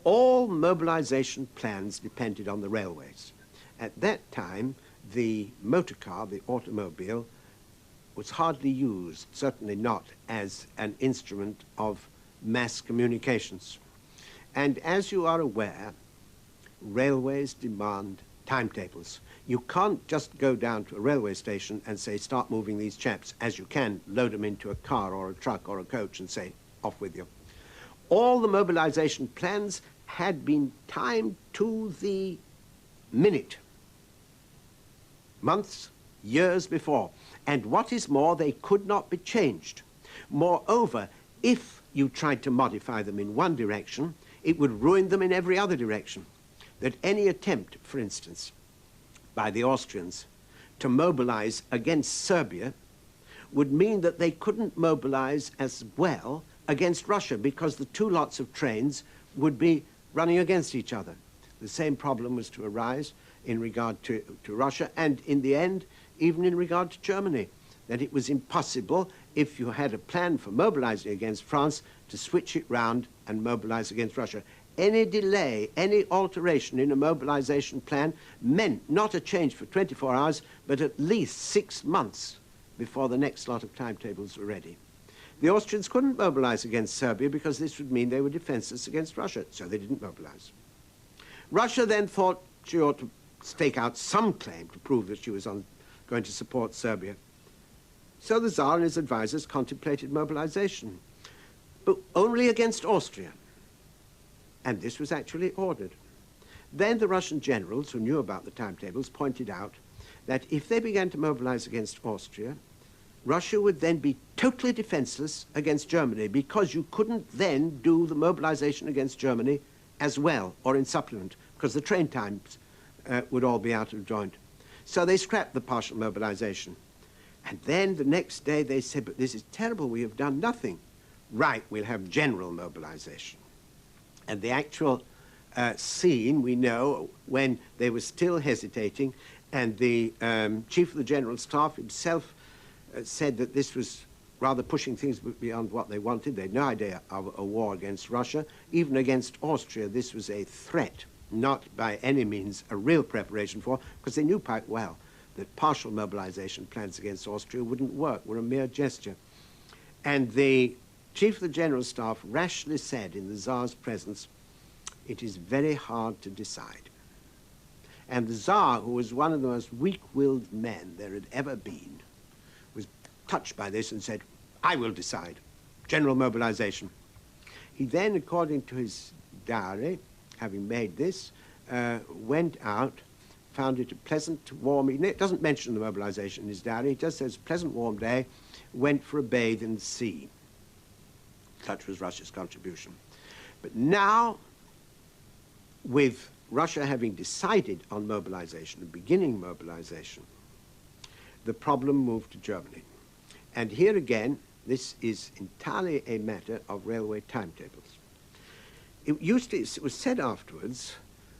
All mobilization plans depended on the railways. At that time, the motor car, the automobile, was hardly used, certainly not as an instrument of mass communications. And as you are aware, railways demand timetables. You can't just go down to a railway station and say, start moving these chaps, as you can load them into a car or a truck or a coach and say, off with you. All the mobilization plans had been timed to the minute, months, years before. And what is more, they could not be changed. Moreover, if you tried to modify them in one direction, it would ruin them in every other direction. That any attempt, for instance, by the Austrians to mobilize against Serbia would mean that they couldn't mobilize as well against Russia, because the two lots of trains would be running against each other. The same problem was to arise in regard to Russia, and in the end, even in regard to Germany, that it was impossible, if you had a plan for mobilizing against France, to switch it round and mobilize against Russia. Any delay, any alteration in a mobilization plan meant not a change for 24 hours, but at least 6 months before the next lot of timetables were ready. The Austrians couldn't mobilize against Serbia because this would mean they were defenseless against Russia, so they didn't mobilize. Russia then thought she ought to stake out some claim to prove that she was going to support Serbia. So the Tsar and his advisors contemplated mobilization, but only against Austria. And this was actually ordered. Then the Russian generals who knew about the timetables pointed out that if they began to mobilize against Austria, Russia would then be totally defenseless against Germany, because you couldn't then do the mobilization against Germany as well or in supplement, because the train times would all be out of joint. So they scrapped the partial mobilization. And then the next day they said, but this is terrible, we have done nothing. Right, we'll have general mobilization. And the actual scene, we know, when they were still hesitating, and the Chief of the General Staff himself said that this was rather pushing things beyond what they wanted. They had no idea of a war against Russia. Even against Austria, this was a threat, not by any means a real preparation for, because they knew quite well that partial mobilization plans against Austria wouldn't work, were a mere gesture. And the Chief of the General Staff rashly said in the Tsar's presence, it is very hard to decide. And the Tsar, who was one of the most weak-willed men there had ever been, was touched by this and said, I will decide. General mobilization. He then, according to his diary, having made this, went out, found it a pleasant, warm evening. It doesn't mention the mobilization in his diary. It just says, pleasant, warm day, went for a bathe in the sea. Such was Russia's contribution. But now, with Russia having decided on mobilization and beginning mobilization, the problem moved to Germany. And here again, this is entirely a matter of railway timetables. It was said afterwards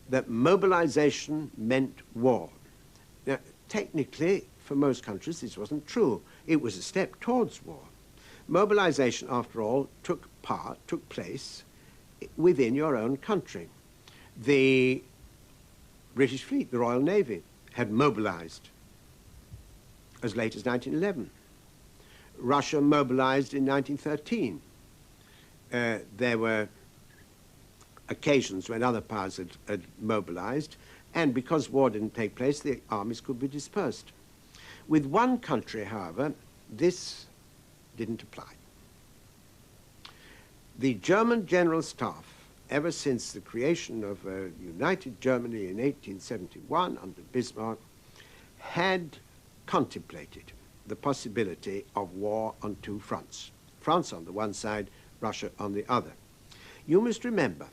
that mobilization meant war. Now, technically, for most countries, this wasn't true. It was a step towards war. Mobilization, after all, took place within your own country. The British fleet, the Royal Navy, had mobilized as late as 1911. Russia mobilized in 1913. There were occasions when other powers had mobilized, and because war didn't take place, the armies could be dispersed. With one country, however, this didn't apply. The German General Staff, ever since the creation of united Germany in 1871 under Bismarck, had contemplated the possibility of war on two fronts. France on the one side, Russia on the other. You must remember,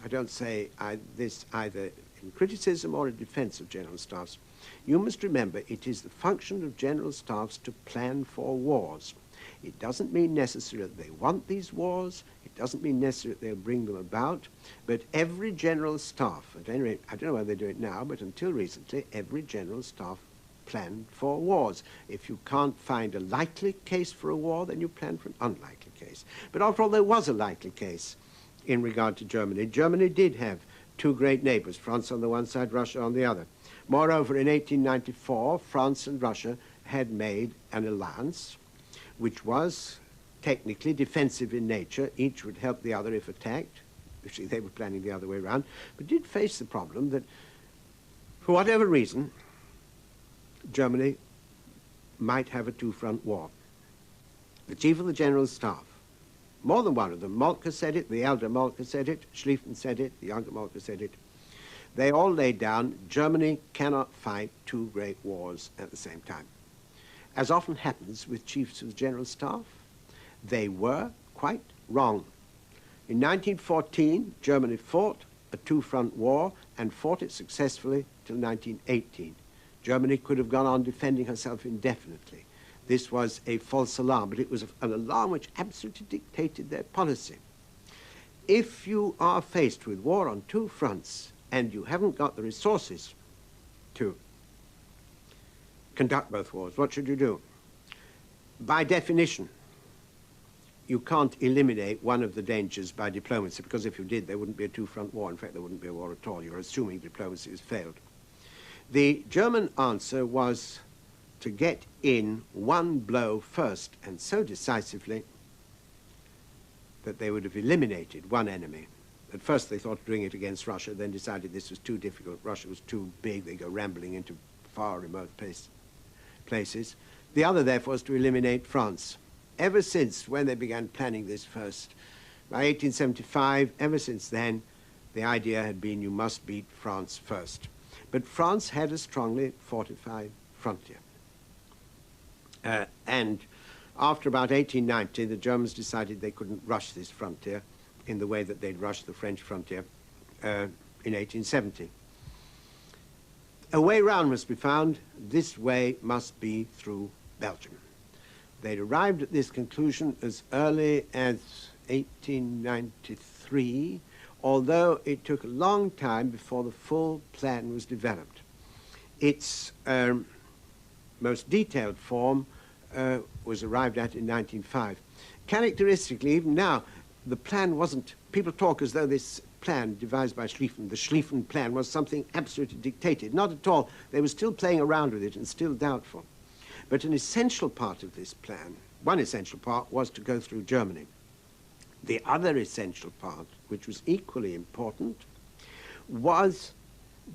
I don't say this either in criticism or in defense of general staffs, you must remember it is the function of general staffs to plan for wars. It doesn't mean necessarily that they want these wars, it doesn't mean necessarily that they'll bring them about, but every general staff, at any rate, I don't know whether they do it now, but until recently, every general staff planned for wars. If you can't find a likely case for a war, then you plan for an unlikely case. But after all, there was a likely case. in regard to Germany. Germany did have two great neighbors, France on the one side, Russia on the other. Moreover, in 1894, France and Russia had made an alliance which was technically defensive in nature. Each would help the other if attacked. Actually, they were planning the other way around, but did face the problem that, for whatever reason, Germany might have a two-front war. The Chief of the General Staff, more than one of them, Moltke said it, the elder Moltke said it, Schlieffen said it, the younger Moltke said it, they all laid down, Germany cannot fight two great wars at the same time. As often happens with Chiefs of the General Staff, they were quite wrong. In 1914, Germany fought a two-front war and fought it successfully till 1918. Germany could have gone on defending herself indefinitely. This was a false alarm, but it was an alarm which absolutely dictated their policy. If you are faced with war on two fronts and you haven't got the resources to conduct both wars, what should you do? By definition, you can't eliminate one of the dangers by diplomacy, because if you did, there wouldn't be a two-front war. In fact, there wouldn't be a war at all. You're assuming diplomacy has failed. The German answer was to get in one blow first, and so decisively that they would have eliminated one enemy. At first they thought of doing it against Russia, then decided this was too difficult. Russia was too big. They go rambling into far remote places. The other, therefore, was to eliminate France. Ever since when they began planning this first, by 1875, ever since then, the idea had been you must beat France first. But France had a strongly fortified frontier. And after about 1890, the Germans decided they couldn't rush this frontier in the way that they'd rushed the French frontier in 1870. A way round must be found. This way must be through Belgium. They'd arrived at this conclusion as early as 1893, although it took a long time before the full plan was developed. Its most detailed form was arrived at in 1905. Characteristically, even now, the plan wasn't, people talk as though this plan devised by Schlieffen, the Schlieffen plan, was something absolutely dictated. Not at all. They were still playing around with it and still doubtful. But an essential part of this plan, one essential part, was to go through Germany. The other essential part, which was equally important, was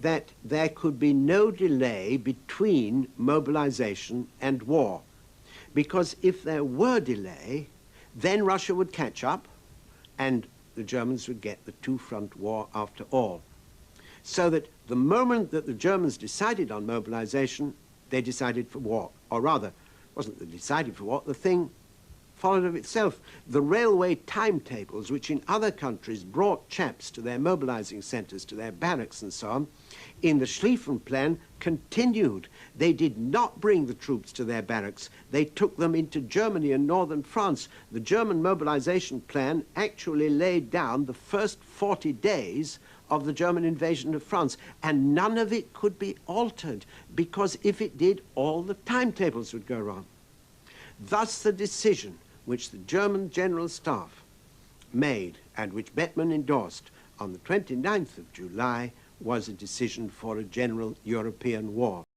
that there could be no delay between mobilization and war. Because if there were delay, then Russia would catch up and the Germans would get the two-front war after all. So that the moment that the Germans decided on mobilization, they decided for war. Or rather, it wasn't they decided for war, the thing followed of itself. The railway timetables, which in other countries brought chaps to their mobilizing centers, to their barracks and so on, in the Schlieffen plan continued. They did not bring the troops to their barracks. They took them into Germany and northern France. The German mobilization plan actually laid down the first 40 days of the German invasion of France, and none of it could be altered, because if it did, all the timetables would go wrong. Thus the decision which the German General Staff made and which Bettmann endorsed on the 29th of July was a decision for a general European war.